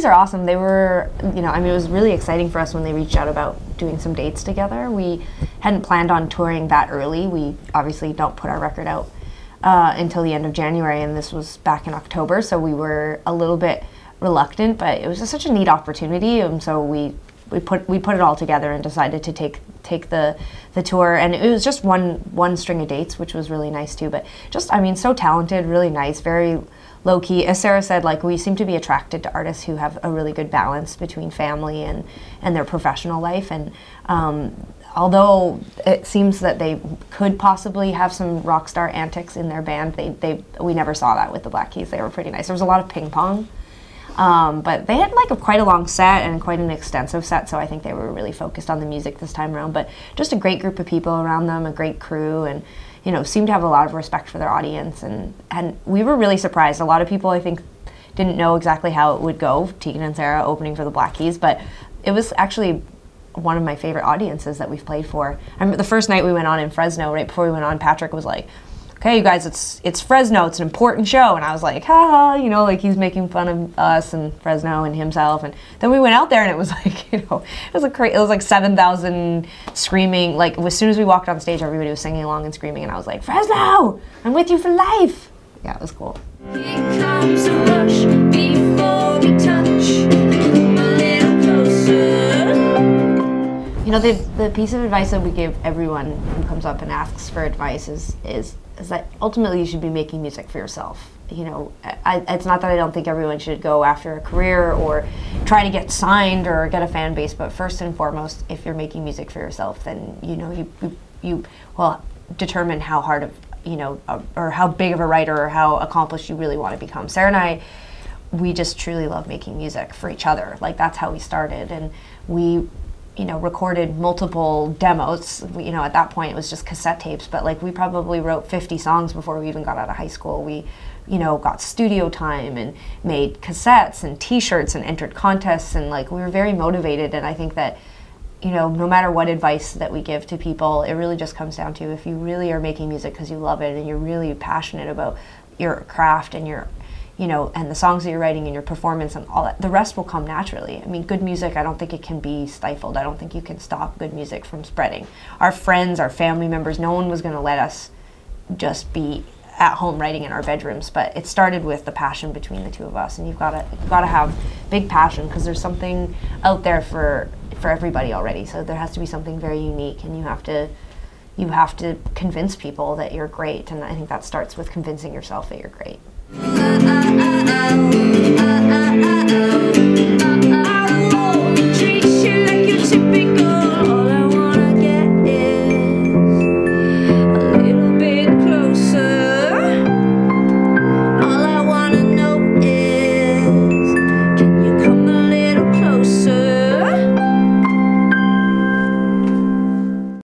Are awesome. They were, you know, I mean, it was really exciting for us when they reached out about doing some dates together. We hadn't planned on touring that early. We obviously don't put our record out until the end of January, and this was back in October, so we were a little bit reluctant, but it was just such a neat opportunity, and so we put it all together and decided to take the tour, and it was just one string of dates, which was really nice too. But just, I mean, so talented, really nice, very low-key. As Sarah said, like, we seem to be attracted to artists who have a really good balance between family and their professional life. And although it seems that they could possibly have some rock star antics in their band, we never saw that with the Black Keys. They were pretty nice. There was a lot of ping pong, but they had like quite a long set and quite an extensive set, so I think they were really focused on the music this time around. But just a great group of people around them, a great crew, and you know, seemed to have a lot of respect for their audience, and we were really surprised. A lot of people, I think, didn't know exactly how it would go, Tegan and Sara opening for the Black Keys, but it was actually one of my favorite audiences that we've played for. I remember the first night we went on in Fresno, right before we went on, Patrick was like, okay, you guys, it's Fresno, it's an important show. And I was like, ha, you know, like he's making fun of us and Fresno and himself. And then we went out there and it was like, you know, it was like 7,000 screaming. Like as soon as we walked on stage, everybody was singing along and screaming. And I was like, Fresno, I'm with you for life. Yeah, it was cool. Here comes a rush before we touch a little closer. You know, the piece of advice that we give everyone who comes up and asks for advice is that ultimately you should be making music for yourself. You know, it's not that I don't think everyone should go after a career or try to get signed or get a fan base, but first and foremost, if you're making music for yourself, then you know you will determine how hard of, you know, or how big of a writer or how accomplished you really want to become. Sarah and I, we just truly love making music for each other. Like that's how we started, and we, you know, recorded multiple demos. You know, at that point it was just cassette tapes, but like we probably wrote 50 songs before we even got out of high school. We, you know, got studio time and made cassettes and t-shirts and entered contests, and like we were very motivated. And I think that, you know, no matter what advice that we give to people, it really just comes down to if you really are making music because you love it and you're really passionate about your craft and your, you know, and the songs that you're writing and your performance and all that, the rest will come naturally. I mean, good music, I don't think it can be stifled. I don't think you can stop good music from spreading. Our friends, our family members, no one was going to let us just be at home writing in our bedrooms, but it started with the passion between the two of us, and you've got to have big passion because there's something out there for everybody already. So there has to be something very unique, and you have to convince people that you're great, and I think that starts with convincing yourself that you're great.